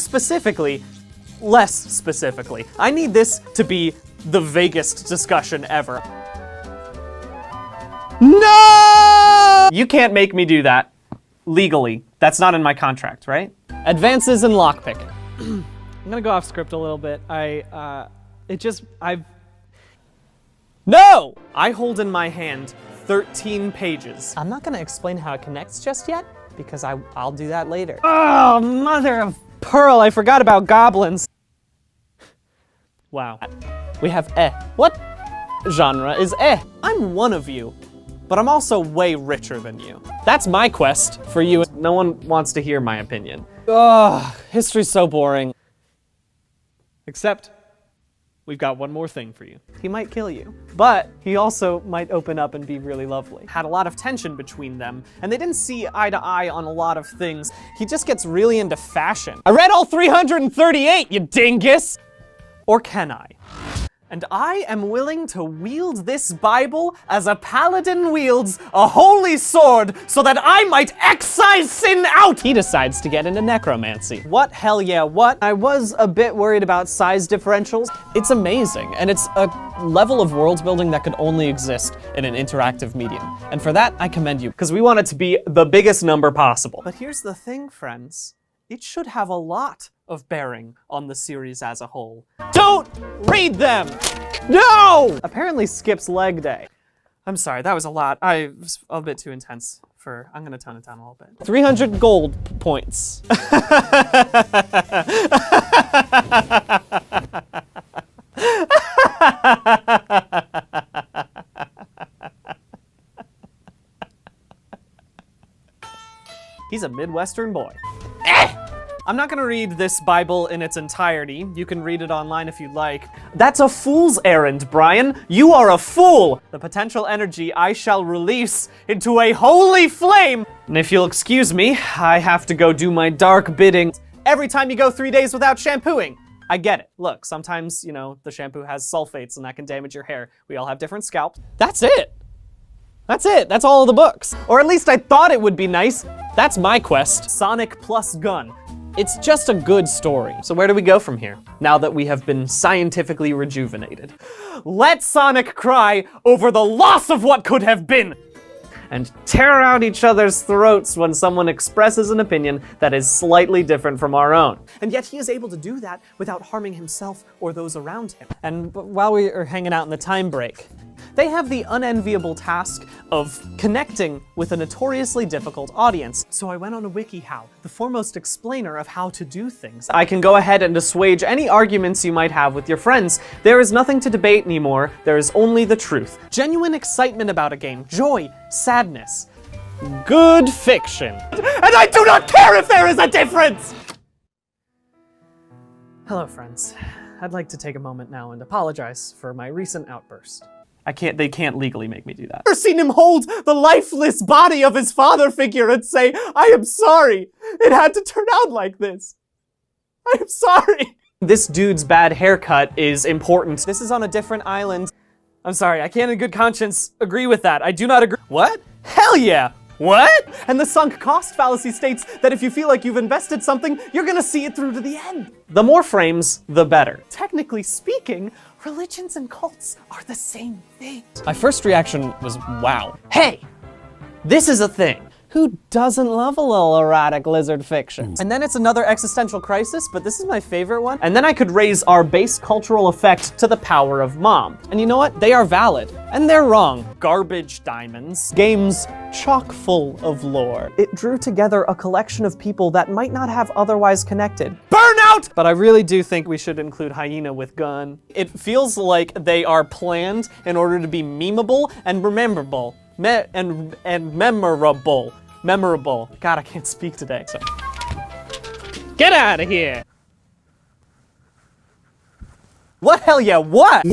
specifically, less specifically. I need this to be the vaguest discussion ever. No! You can't make me do that. Legally. That's not in my contract, right? Advances in lockpick. I'm gonna go off script a little bit. No! I hold in my hand 13 pages. I'm not gonna explain how it connects just yet, because I'll do that later. Oh, mother of pearl, I forgot about goblins. Wow. We have What genre is I'm one of you, but I'm also way richer than you. That's my quest for you. No one wants to hear my opinion. Ugh, history's so boring. Except, we've got one more thing for you. He might kill you, but he also might open up and be really lovely. Had a lot of tension between them, and they didn't see eye to eye on a lot of things. He just gets really into fashion. I read all 338, you dingus! Or can I? And I am willing to wield this Bible as a paladin wields a holy sword so that I might excise sin out! He decides to get into necromancy. What? Hell yeah, what? I was a bit worried about size differentials. It's amazing, and it's a level of world building that could only exist in an interactive medium. And for that, I commend you, because we want it to be the biggest number possible. But here's the thing, friends. It should have a lot of bearing on the series as a whole. Don't read them! No! Apparently skips leg day. I'm sorry, that was a lot. I was a bit too intense for, I'm gonna tone it down a little bit. 300 gold points. He's a Midwestern boy. I'm not gonna read this Bible in its entirety. You can read it online if you'd like. That's a fool's errand, Brian. You are a fool. The potential energy I shall release into a holy flame. And if you'll excuse me, I have to go do my dark bidding. Every time you go 3 days without shampooing. I get it. Look, sometimes, you know, the shampoo has sulfates and that can damage your hair. We all have different scalps. That's it. That's it. That's all of the books. Or at least I thought it would be nice. That's my quest. Sonic plus gun. It's just a good story. So where do we go from here, now that we have been scientifically rejuvenated? Let Sonic cry over the loss of what could have been, and tear out each other's throats when someone expresses an opinion that is slightly different from our own. And yet he is able to do that without harming himself or those around him. And while we are hanging out in the time break, they have the unenviable task of connecting with a notoriously difficult audience. So I went on a WikiHow, the foremost explainer of how to do things. I can go ahead and assuage any arguments you might have with your friends. There is nothing to debate anymore, there is only the truth. Genuine excitement about a game, joy, sadness, good fiction. And I do not care if there is a difference! Hello, friends. I'd like to take a moment now and apologize for my recent outburst. They can't legally make me do that. I've never seen him hold the lifeless body of his father figure and say, I am sorry, it had to turn out like this. I am sorry. This dude's bad haircut is important. This is on a different island. I'm sorry, I can't in good conscience agree with that. I do not agree. What? Hell yeah. What? And the sunk cost fallacy states that if you feel like you've invested something, you're gonna see it through to the end. The more frames, the better. Technically speaking, religions and cults are the same thing. My first reaction was, wow. Hey, this is a thing. Who doesn't love a little erotic lizard fiction? And then it's another existential crisis, but this is my favorite one. And then I could raise our base cultural effect to the power of mom. And you know what? They are valid, and they're wrong. Garbage diamonds. Games chock full of lore. It drew together a collection of people that might not have otherwise connected. Burnout! But I really do think we should include Hyena with gun. It feels like they are planned in order to be memeable and rememberable. And memorable. Memorable. God, I can't speak today. So. Get out of here! What? Hell yeah, what?